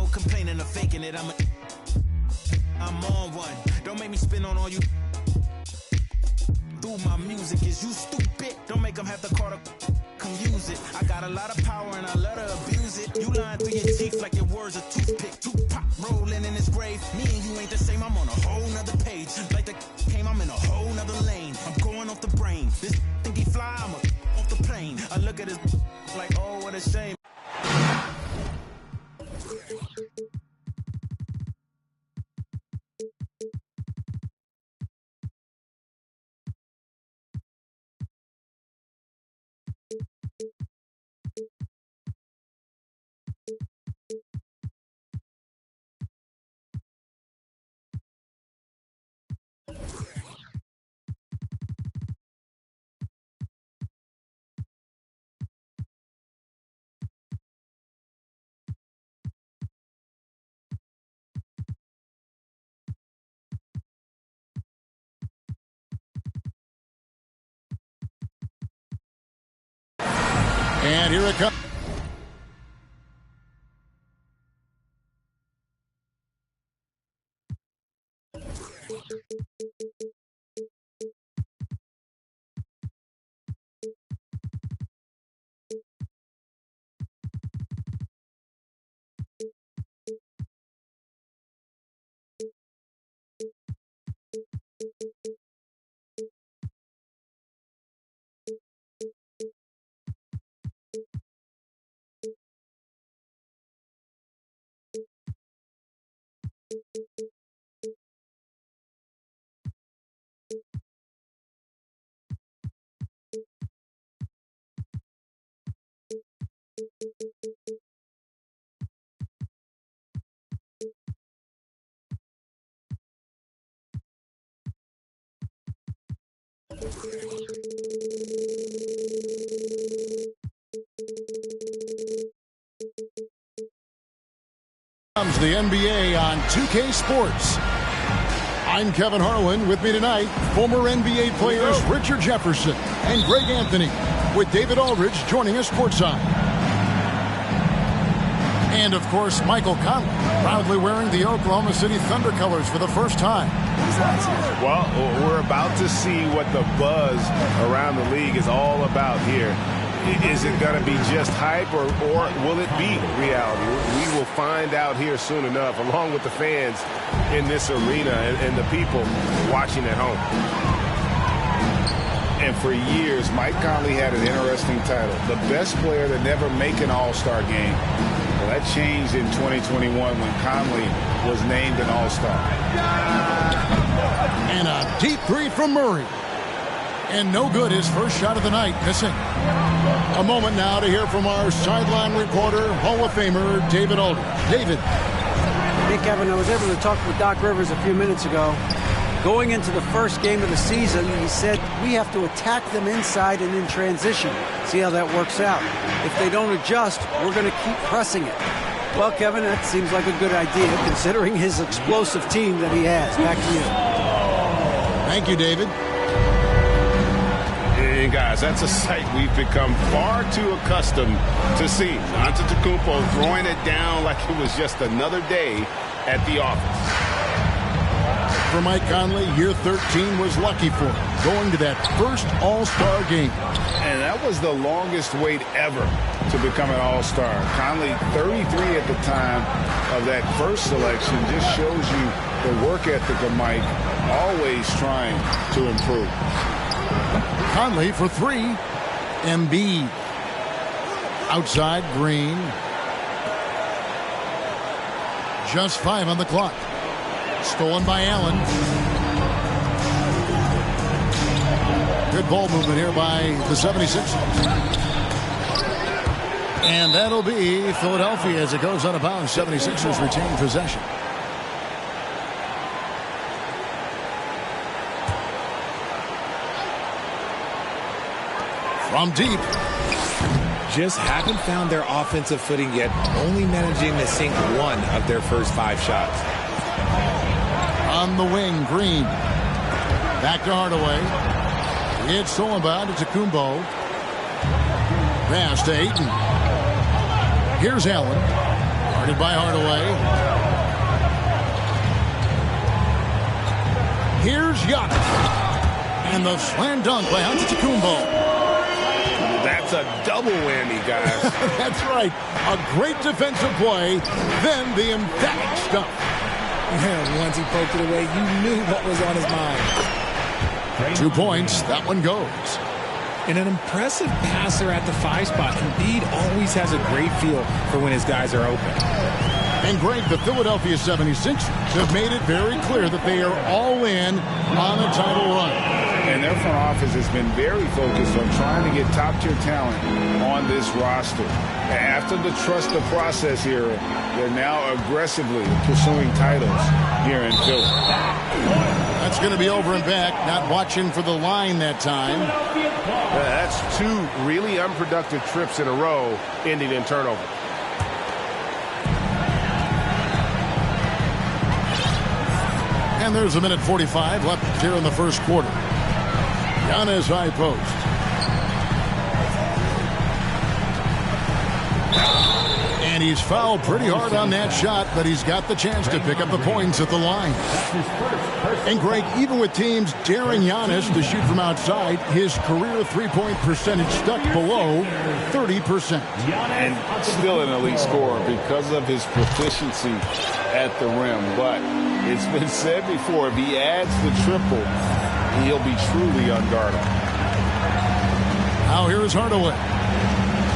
no complaining or faking it. I'm on one. Don't make me spin on all you. Through my music, is you stupid? Don't make them have to call to come use it. I got a lot of power and I love to abuse it. You lying through your teeth like your words a toothpick. Tupac rolling in his grave. Me and you ain't the same. I'm on a whole nother page. Like the came, I'm in a whole nother lane. I'm going off the brain. This think he fly, I'm off the plane. I look at his like, oh, what a shame. And here it comes. Comes the NBA on 2K Sports. I'm Kevin Harlan. With me tonight, former NBA players Richard Jefferson and Greg Anthony, with David Aldridge joining us courtside. And, of course, Michael Conley, proudly wearing the Oklahoma City Thunder colors for the first time. Well, we're about to see what the buzz around the league is all about here. Is it going to be just hype, or will it be reality? We will find out here soon enough, along with the fans in this arena and the people watching at home. And for years, Mike Conley had an interesting title, the best player to never make an all-star game. Well, that changed in 2021 when Conley was named an all-star. And a deep three from Murray. And no good, his first shot of the night, missing. A moment now to hear from our sideline reporter, Hall of Famer David Aldridge. David. Hey, Kevin, I was able to talk with Doc Rivers a few minutes ago. Going into the first game of the season, he said we have to attack them inside and in transition. See how that works out. If they don't adjust, we're going to keep pressing it. Well, Kevin, that seems like a good idea considering his explosive team that he has. Back to you. Thank you, David. And guys, that's a sight we've become far too accustomed to seeing. Antetokounmpo throwing it down like it was just another day at the office. For Mike Conley, year 13 was lucky for him, going to that first All-Star game. And that was the longest wait ever to become an All-Star. Conley, 33 at the time of that first selection, just shows you the work ethic of Mike, always trying to improve. Conley for three. Embiid. Outside, Green. Just 5 on the clock. Stolen by Allen. Good ball movement here by the 76ers. And that'll be Philadelphia as it goes out of bounds. 76ers retain possession. From deep. Just haven't found their offensive footing yet, only managing to sink one of their first 5 shots. On the wing, Green. Back to Hardaway. It's Solomon to Kumbo. Pass to Ayton. Here's Allen. Guarded by Hardaway. Here's Giannis. And the slam dunk by Antetokounmpo. That's a double whammy, guys. That's right. A great defensive play, then the emphatic stuff. Yeah, once he poked it away, you knew what was on his mind. 2 points. That one goes. And an impressive passer at the 5 spot. Embiid always has a great feel for when his guys are open. And Greg, the Philadelphia 76ers have made it very clear that they are all in on a title run. And their front office has been very focused on trying to get top-tier talent on this roster. After the trust the process era, they're now aggressively pursuing titles here in Philly. That's going to be over and back. Not watching for the line that time. That's 2 really unproductive trips in a row, ending in turnover. And there's a minute 45 left here in the first quarter. Giannis high post. And he's fouled pretty hard on that shot, but he's got the chance to pick up the points at the line. And Greg, even with teams daring Giannis to shoot from outside, his career three-point percentage stuck below 30%. And still an elite scorer because of his proficiency at the rim. But it's been said before, if he adds the triple, he'll be truly unguardable. Now here is Hardaway.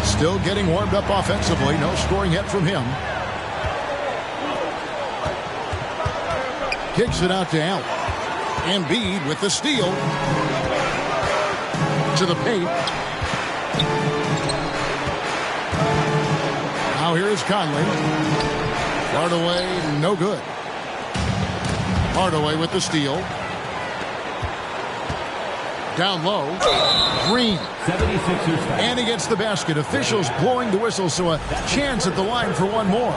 Still getting warmed up offensively. No scoring yet from him. Kicks it out to Allen. Embiid with the steal. To the paint. Now here is Conley. Hardaway, no good. Hardaway with the steal. Down low. Green. And he gets the basket. Officials blowing the whistle, so a chance at the line for one more.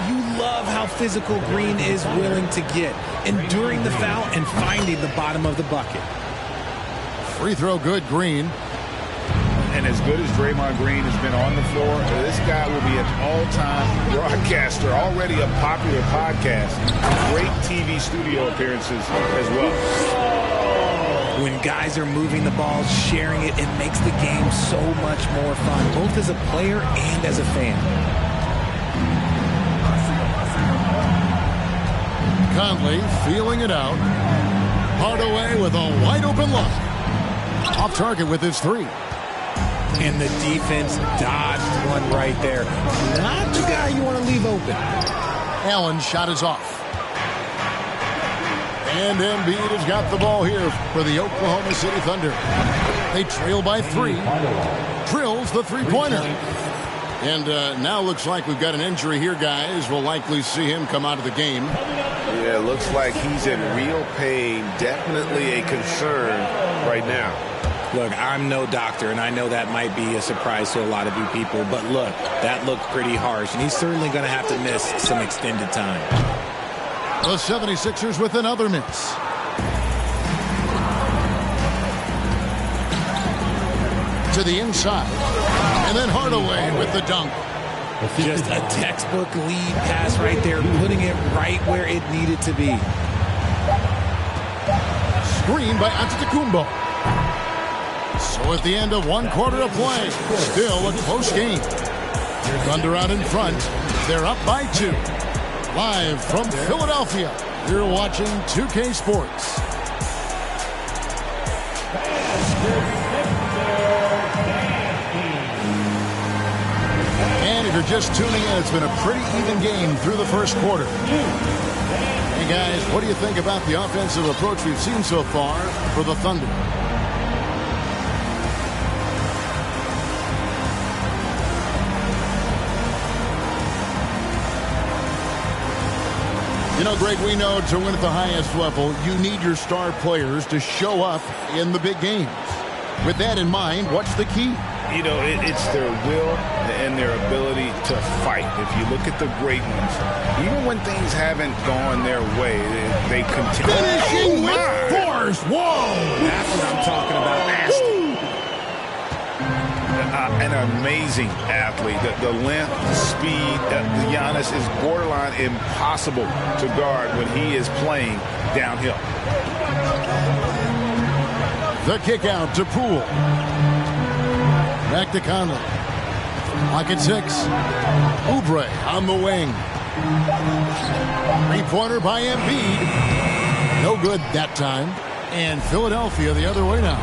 You love how physical Green is willing to get, enduring the foul and finding the bottom of the bucket. Free throw good, Green. And as good as Draymond Green has been on the floor, this guy will be an all-time broadcaster, already a popular podcast. Great TV studio appearances as well. When guys are moving the ball, sharing it, it makes the game so much more fun, both as a player and as a fan. Conley feeling it out. Hardaway with a wide-open look. Off target with his 3. And the defense dodged one right there. Not the guy you want to leave open. Allen's shot is off. And Embiid has got the ball here for the Oklahoma City Thunder. They trail by 3. Drills the three-pointer. And now looks like we've got an injury here, guys. We'll likely see him come out of the game. Yeah, it looks like he's in real pain. Definitely a concern right now. Look, I'm no doctor, and I know that might be a surprise to a lot of you people. But look, that looked pretty harsh, and he's certainly going to have to miss some extended time. The 76ers with another miss. To the inside. And then Hardaway with the dunk. Just a textbook lead pass right there, putting it right where it needed to be. Screen by Antetokounmpo. So at the end of one quarter of play, still a close game. Thunder out in front. They're up by 2. Live from Philadelphia, you're watching 2K Sports. And if you're just tuning in, it's been a pretty even game through the first quarter. Hey guys, what do you think about the offensive approach we've seen so far for the Thunder? You know, Greg, we know to win at the highest level, you need your star players to show up in the big games. With that in mind, what's the key? You know, it's their will and their ability to fight. If you look at the great ones, even when things haven't gone their way, they continue. Finishing with force. Whoa! That's what I'm talking about. Nasty. an amazing athlete. The length, the speed, Giannis is borderline impossible to guard when he is playing downhill. The kick out to Poole. Back to Conley. Clock at 6. Oubre on the wing. Three-pointer by Embiid. No good that time. And Philadelphia the other way now.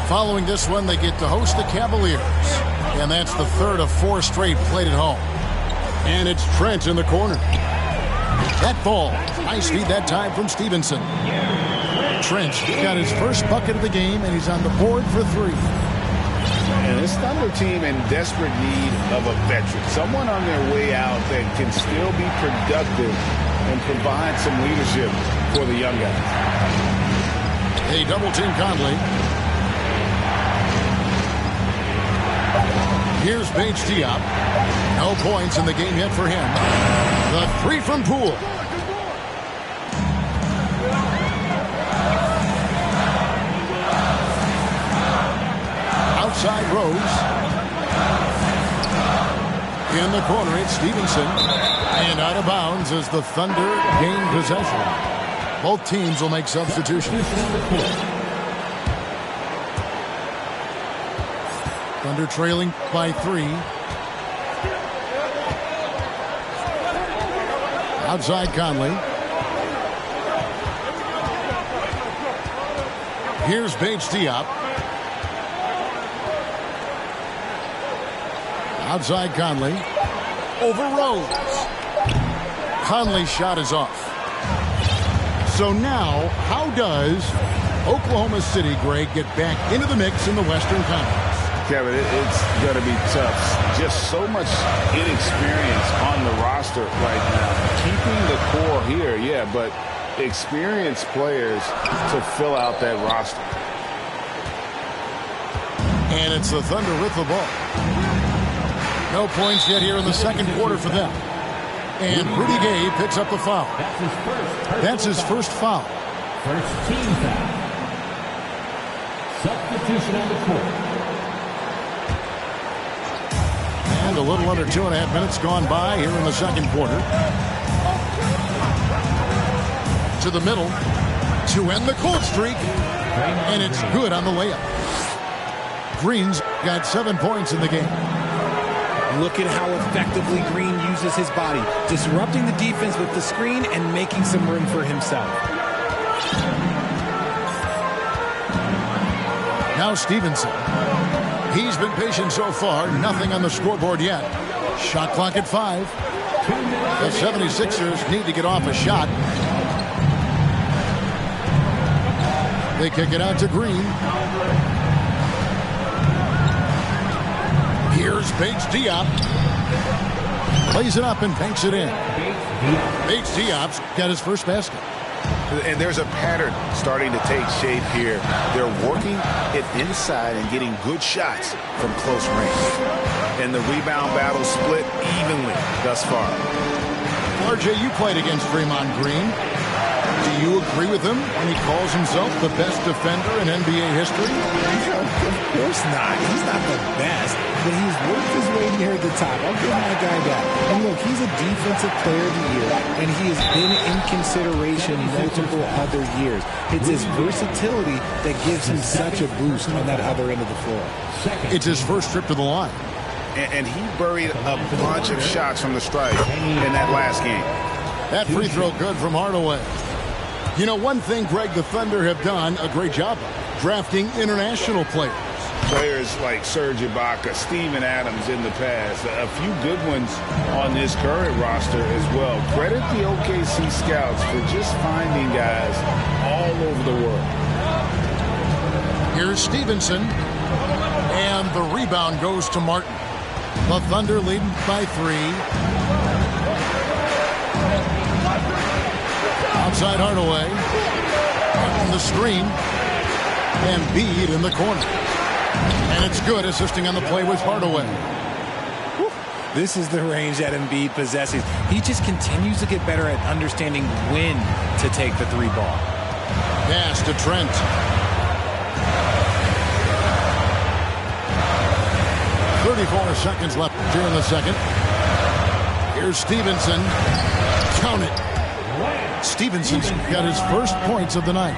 Following this one, they get to host the Cavaliers. And that's the third of 4 straight played at home. And it's Trent in the corner. That ball. Nice feed that time from Stevenson. Trent got his first bucket of the game, and he's on the board for 3. And this Thunder team in desperate need of a veteran. Someone on their way out that can still be productive and provide some leadership for the young guys. They double-team Conley. Here's Paige Diop. No points in the game yet for him. The 3 from Poole. Outside Rose. In the corner, it's Stevenson. And out of bounds as the Thunder gain possession. Both teams will make substitutions. Thunder trailing by 3. Outside Conley. Here's Paige Diop. Outside Conley. Over Rose. Conley's shot is off. So now, how does Oklahoma City, Greg, get back into the mix in the Western Conference? Kevin, it's going to be tough. Just so much inexperience on the roster right now. Keeping the core here, yeah, but experienced players to fill out that roster. And it's the Thunder with the ball. No points yet here in the second quarter for them. And Rudy Gay picks up the foul. That's his first foul. First team foul. Substitution on the court. And a little under 2.5 minutes gone by here in the second quarter. To the middle to end the cold streak. And it's good on the layup. Green's got 7 points in the game. Look at how effectively Green uses his body, disrupting the defense with the screen and making some room for himself. Now Stevenson. He's been patient so far. Nothing on the scoreboard yet. Shot clock at 5. The 76ers need to get off a shot. They kick it out to Green. Here's Paige Diop. Plays it up and banks it in. Paige Diop's got his first basket. And there's a pattern starting to take shape here. They're working it inside and getting good shots from close range. And the rebound battle split evenly thus far. RJ, you played against Draymond Green. Do you agree with him when he calls himself the best defender in NBA history? Of course not. He's not the best, but he's worked his way here at the top. I'll give my guy that. And look, he's a defensive player of the year, and he has been in consideration multiple other years. It's his versatility that gives him such a boost on that other end of the floor. It's his first trip to the line. And he buried a bunch of shots from the stripe in that last game. That free throw good from Hardaway. You know, one thing, Greg, the Thunder have done a great job of drafting international players. Players like Serge Ibaka, Steven Adams in the past, a few good ones on this current roster as well. Credit the OKC scouts for just finding guys all over the world. Here's Stevenson, and the rebound goes to Martin. The Thunder leading by 3. Outside Hardaway. On the screen. And Embiid in the corner. And it's good, assisting on the play with Hardaway. This is the range that Embiid possesses. He just continues to get better at understanding when to take the 3 ball. Pass to Trent. 34 seconds left here in the second. Here's Stevenson. Count it. Stevenson's got his first points of the night.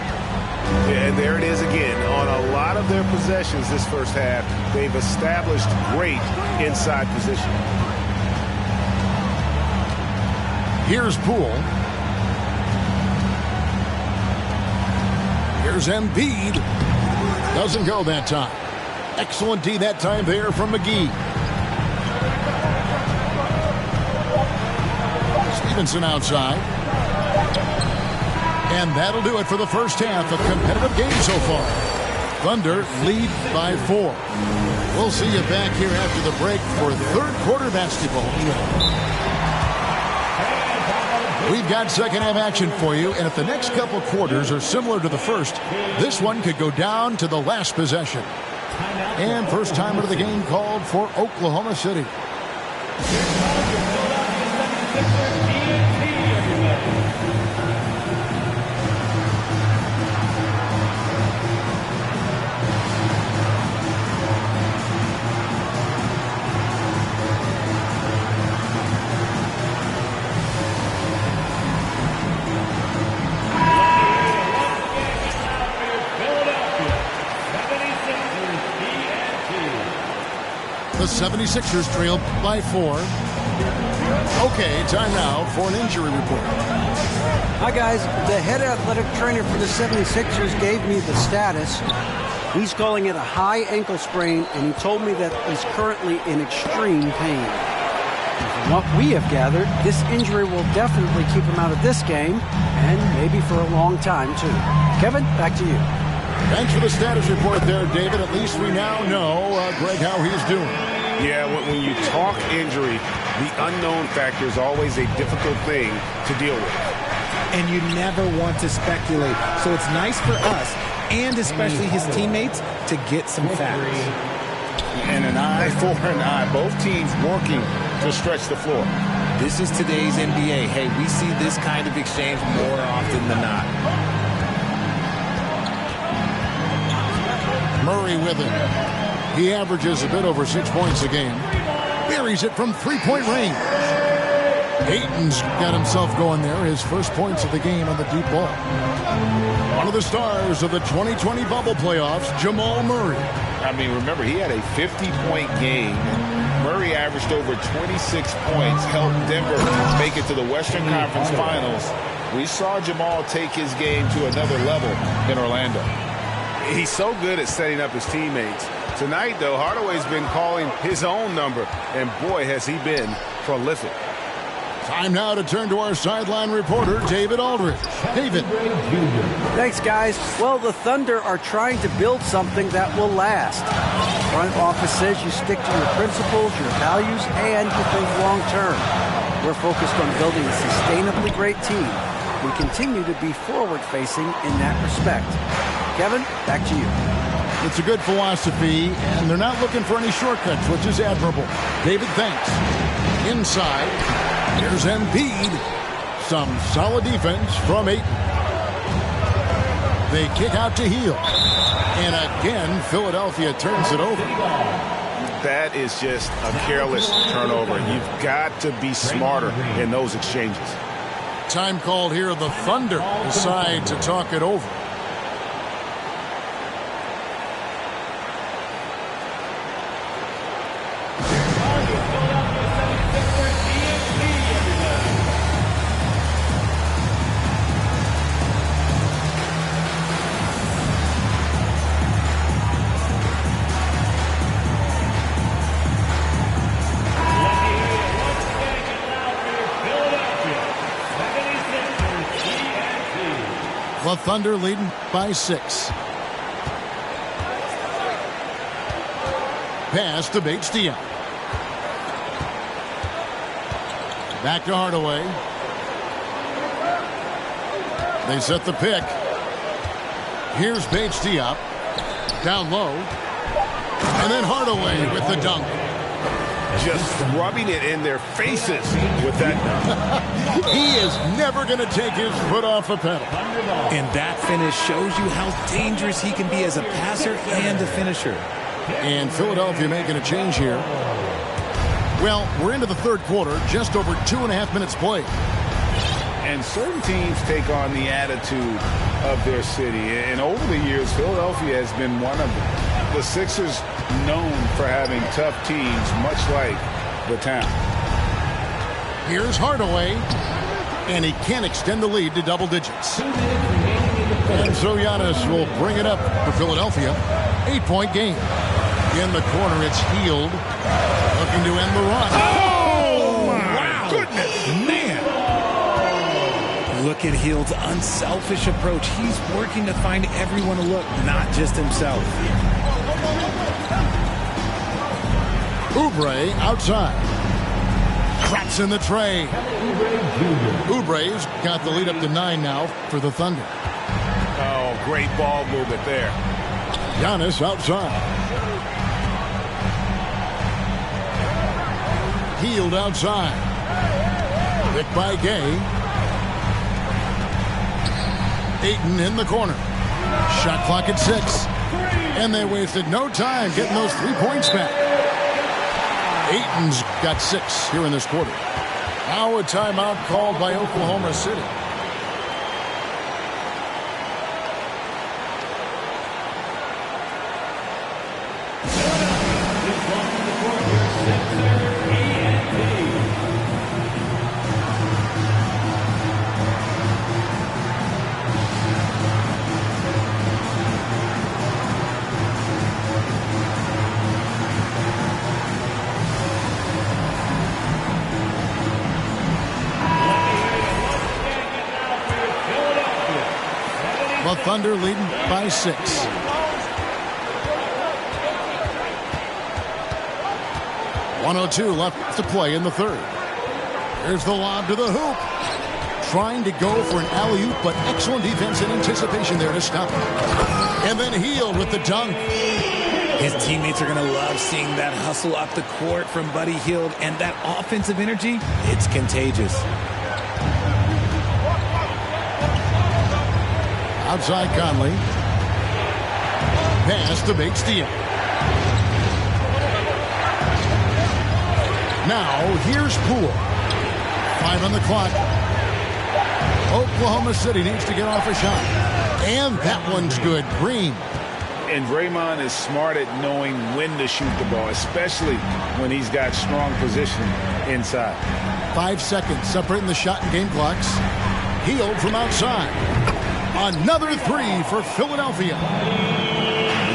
And there it is again. On a lot of their possessions this first half, they've established great inside position. Here's Poole. Here's Embiid. Doesn't go that time. Excellent D that time there from McGee. Stevenson outside. And that'll do it for the first half of competitive game so far. Thunder lead by 4. We'll see you back here after the break for third quarter basketball. We've got second half action for you, and if the next couple quarters are similar to the first, this one could go down to the last possession. And first timer of the game called for Oklahoma City. The 76ers trail by 4. Okay, time now for an injury report. Hi, guys. The head athletic trainer for the 76ers gave me the status. He's calling it a high ankle sprain, and he told me that he's currently in extreme pain. And from what we have gathered, this injury will definitely keep him out of this game, and maybe for a long time, too. Kevin, back to you. Thanks for the status report there, David. At least we now know, Greg, how he's doing. Yeah, when you talk injury, the unknown factor is always a difficult thing to deal with. And you never want to speculate. So it's nice for us, and especially his teammates, to get some facts. And an eye for an eye. Both teams working to stretch the floor. This is today's NBA. Hey, we see this kind of exchange more often than not. Murray with it. He averages a bit over 6 points a game. Buries it from three-point range. Ayton's got himself going there. His first points of the game on the deep ball. One of the stars of the 2020 bubble playoffs, Jamal Murray. I mean, remember, he had a 50-point game. Murray averaged over 26 points, helped Denver make it to the Western Conference Finals. We saw Jamal take his game to another level in Orlando. He's so good at setting up his teammates. Tonight, though, Hardaway's been calling his own number, and boy, has he been prolific. Time now to turn to our sideline reporter, David Aldridge. David. Thanks, guys. Well, the Thunder are trying to build something that will last. The front office says you stick to your principles, your values, and you think long term. We're focused on building a sustainably great team. We continue to be forward-facing in that respect. Kevin, back to you. It's a good philosophy, and they're not looking for any shortcuts, which is admirable. David, thanks. Inside, here's Embiid. Some solid defense from Ayton. They kick out to Hield. And again, Philadelphia turns it over. That is just a careless turnover. You've got to be smarter in those exchanges. Time called here. The Thunder decide to talk it over. The Thunder leading by 6. Pass to Bates-Diop. Back to Hardaway. They set the pick. Here's Bates-Diop. Down low. And then Hardaway with the dunk. Just rubbing it in their faces with that dunk. He is never going to take his foot off the pedal. And that finish shows you how dangerous he can be as a passer and a finisher. And Philadelphia making a change here. Well, we're into the third quarter, just over 2.5 minutes played. And certain teams take on the attitude of their city. And over the years, Philadelphia has been one of the Sixers known for having tough teams, much like the town. Here's Hardaway, and he can't extend the lead to double digits. And so Giannis will bring it up for Philadelphia. 8-point game. In the corner, it's Hield, looking to end the run. Oh, my goodness, man. Look at Hield's unselfish approach. He's working to find everyone to look, not just himself. Oubre outside. Drops in the tray. Oubre's got the lead up to 9 now for the Thunder. Oh, great ball movement there. Giannis outside. Hield outside. Picked by Gay. Ayton in the corner. Shot clock at 6. And they wasted no time getting those 3 points back. Ayton's got 6 here in this quarter. Now a timeout called by Oklahoma City. The Thunder leading by 6. .102 left to play in the third. Here's the lob to the hoop. Trying to go for an alley-oop, but excellent defense and anticipation there to stop him. And then Hield with the dunk. His teammates are going to love seeing that hustle up the court from Buddy Hield, and that offensive energy, it's contagious. Outside Conley. Pass to Bates-Diop. Now here's Poole. 5 on the clock. Oklahoma City needs to get off a shot. And that one's good. Green. And Draymond is smart at knowing when to shoot the ball, especially when he's got strong position inside. 5 seconds separating the shot and game clocks. Hield from outside. Another 3 for Philadelphia.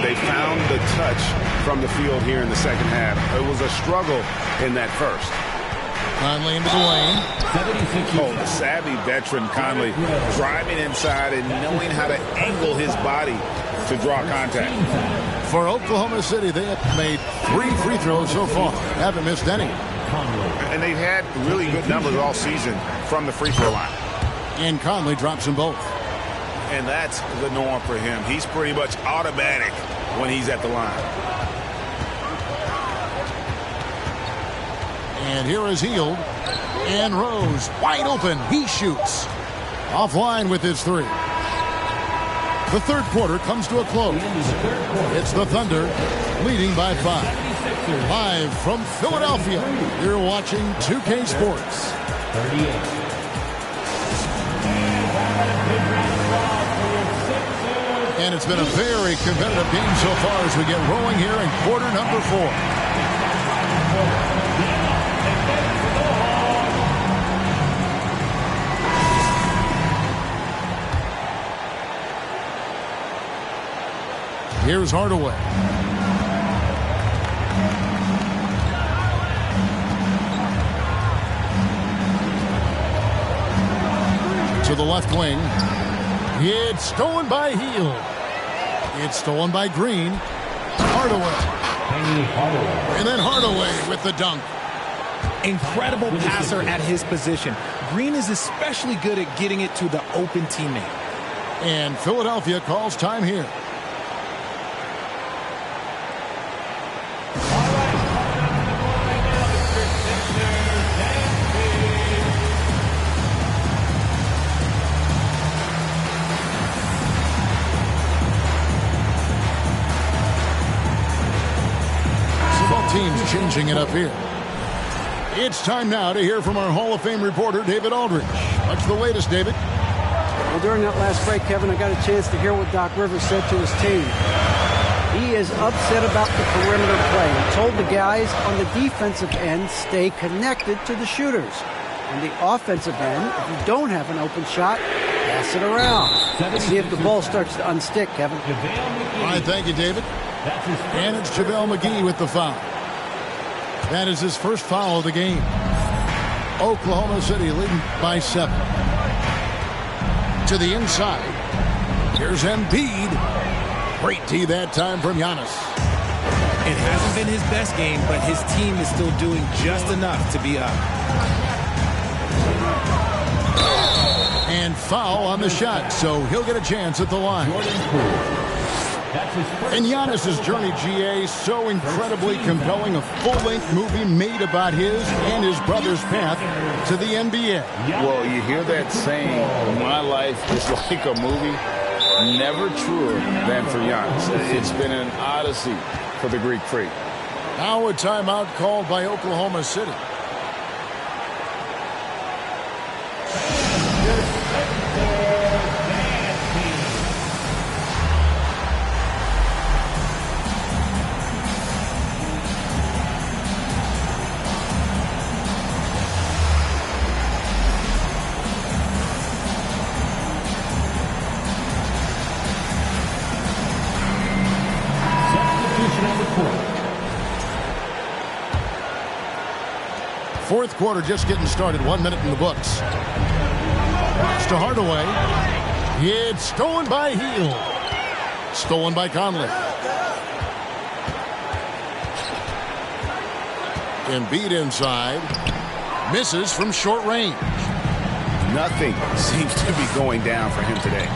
They found the touch from the field here in the second half. It was a struggle in that first. Conley into the lane. Oh, the savvy veteran Conley driving inside and knowing how to angle his body to draw contact. For Oklahoma City, they have made 3 free throws so far. Haven't missed any. And they've had really good numbers all season from the free throw line. And Conley drops them both. And that's the norm for him. He's pretty much automatic when he's at the line. And here is Hield. And Rose, wide open. He shoots. Offline with his 3. The third quarter comes to a close. It's the Thunder leading by 5. Live from Philadelphia, you're watching 2K Sports. 38. And it's been a very competitive game so far as we get rolling here in quarter number 4. Here's Hardaway. To the left wing. It's stolen by Hield. It's stolen by Green. Hardaway. And then Hardaway with the dunk. Incredible passer at his position. Green is especially good at getting it to the open teammate. And Philadelphia calls time here. changing it up here. It's time now to hear from our Hall of Fame reporter, David Aldridge. What's the latest, David? Well, during that last break, Kevin, I got a chance to hear what Doc Rivers said to his team. He is upset about the perimeter play and told the guys on the defensive end stay connected to the shooters. On the offensive end, if you don't have an open shot, pass it around. Let's see if the ball starts to unstick, Kevin. All right, thank you, David. And it's JaVale McGee with the foul. That is his first foul of the game. Oklahoma City leading by 7. To the inside. Here's Embiid. Great D that time from Giannis. It hasn't been his best game, but his team is still doing just enough to be up. And foul on the shot, so he'll get a chance at the line. And Giannis's journey, GA, so incredibly compelling. A full-length movie made about his and his brother's path to the NBA. Well, you hear that saying, my life is like a movie. Never truer than for Giannis. It's been an odyssey for the Greek Freak. Now a timeout called by Oklahoma City. Fourth quarter just getting started. 1 minute in the books. Pass to Hardaway. It's stolen by Hield. Stolen by Conley. Embiid inside. Misses from short range. Nothing seems to be going down for him today.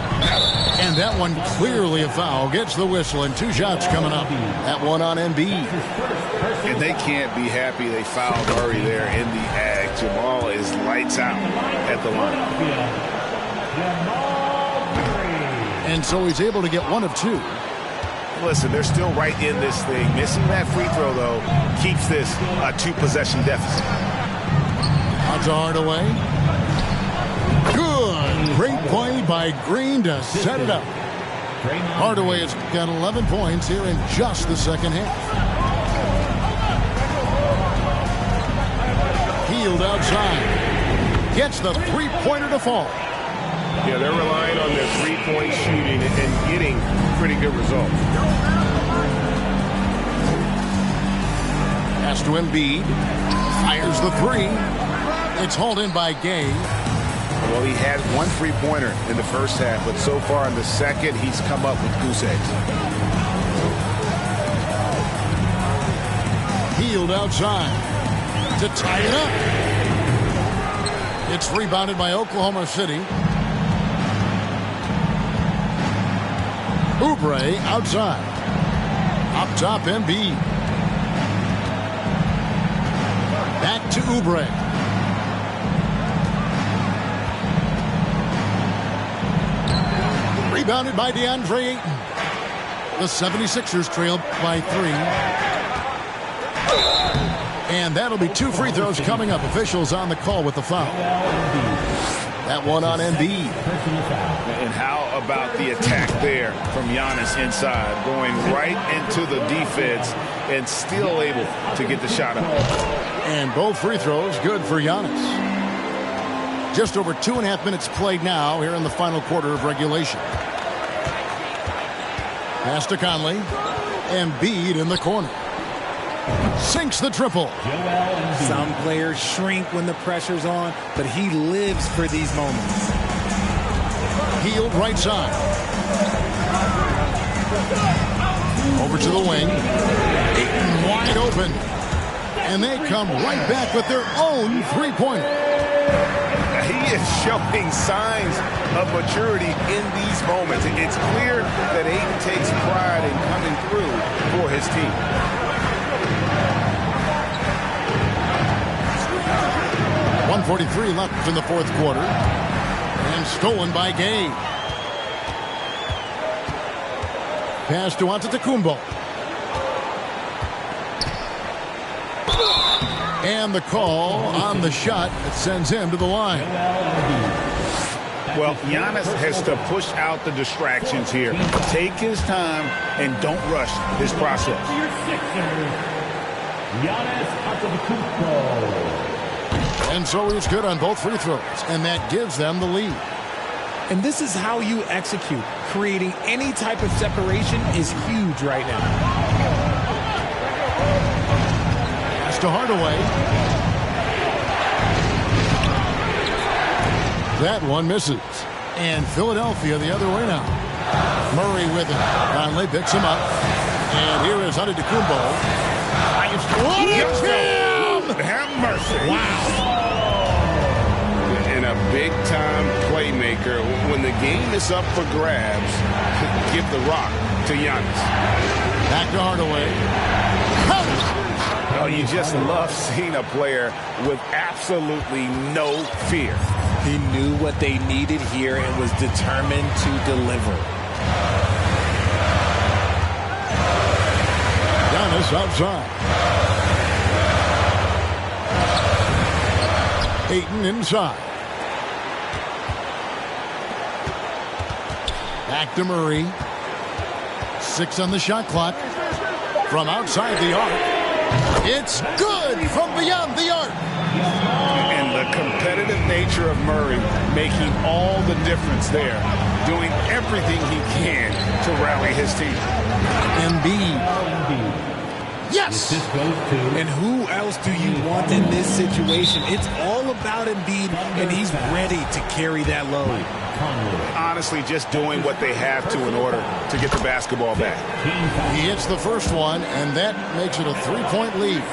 And that one clearly a foul. Gets the whistle and 2 shots coming up. That one on Embiid. And they can't be happy they fouled Murray there in the ag. Jamal is lights out at the line. And so he's able to get 1 of 2. Listen, they're still right in this thing. Missing that free throw, though, keeps this a 2-possession deficit. Out to Hardaway. Good. Great play by Green to set it up. Hardaway has got 11 points here in just the second half. Hield outside. Gets the three-pointer to fall. Yeah, they're relying on their three-point shooting and getting pretty good results. Pass to Embiid. Fires the 3. It's hauled in by Gay. Well, he had 1 three-pointer in the first half, but so far in the second, he's come up with goose eggs. Hield outside to tie it up. It's rebounded by Oklahoma City. Oubre outside. Up top, Embiid. Back to Oubre. Rebounded by DeAndre Ayton. The 76ers trail by 3. And that'll be 2 free throws coming up. Officials on the call with the foul. That one on Embiid. And how about the attack there from Giannis inside, going right into the defense and still able to get the shot up. And both free throws good for Giannis. Just over 2.5 minutes played now here in the final quarter of regulation. Pass to Conley. Embiid in the corner. Sinks the triple. Some players shrink when the pressure's on, but he lives for these moments. Hield right side. Over to the wing. Ayton wide open. And they come right back with their own three-pointer. He is showing signs of maturity in these moments. It's clear that Ayton takes pride in coming through for his team. .143 left in the fourth quarter. And stolen by Gay. Pass to Antetokounmpo. And the call on the shot that sends him to the line. Well, Giannis has to push out the distractions here. Take his time and don't rush his process. Giannis Antetokounmpo. And so he's good on both free throws, and that gives them the lead. And this is how you execute. Creating any type of separation is huge right now. Pass to Hardaway. That one misses. And Philadelphia the other way now. Murray with it. Conley picks him up. And here is Antetokounmpo. What a jam! Have mercy. Wow. And a big-time playmaker. When the game is up for grabs, give the rock to Giannis. Back to Hardaway. Oh, you just love seeing a player with absolutely no fear. He knew what they needed here and was determined to deliver. Giannis outside. Ayton inside. Back to Murray. 6 on the shot clock. From outside the arc. It's good from beyond the arc. And the competitive nature of Murray making all the difference there. Doing everything he can to rally his team. Embiid. Yes! And who else do you want in this situation? It's all about Embiid, and he's ready to carry that load. Honestly, just doing what they have to in order to get the basketball back. He hits the first one, and that makes it a 3-point lead.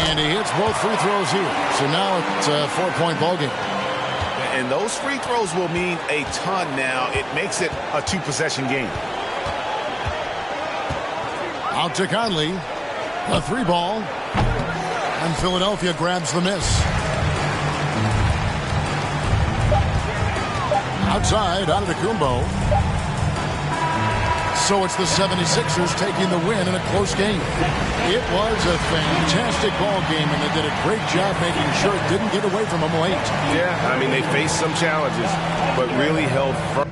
And he hits both free throws here. So now it's a 4-point ball game. And those free throws will mean a ton now. It makes it a 2-possession game. Out to Conley. A 3-ball. And Philadelphia grabs the miss. Outside, Antetokounmpo. So it's the 76ers taking the win in a close game. It was a fantastic ball game, and they did a great job making sure it didn't get away from them late. Yeah, I mean, they faced some challenges, but really held firm.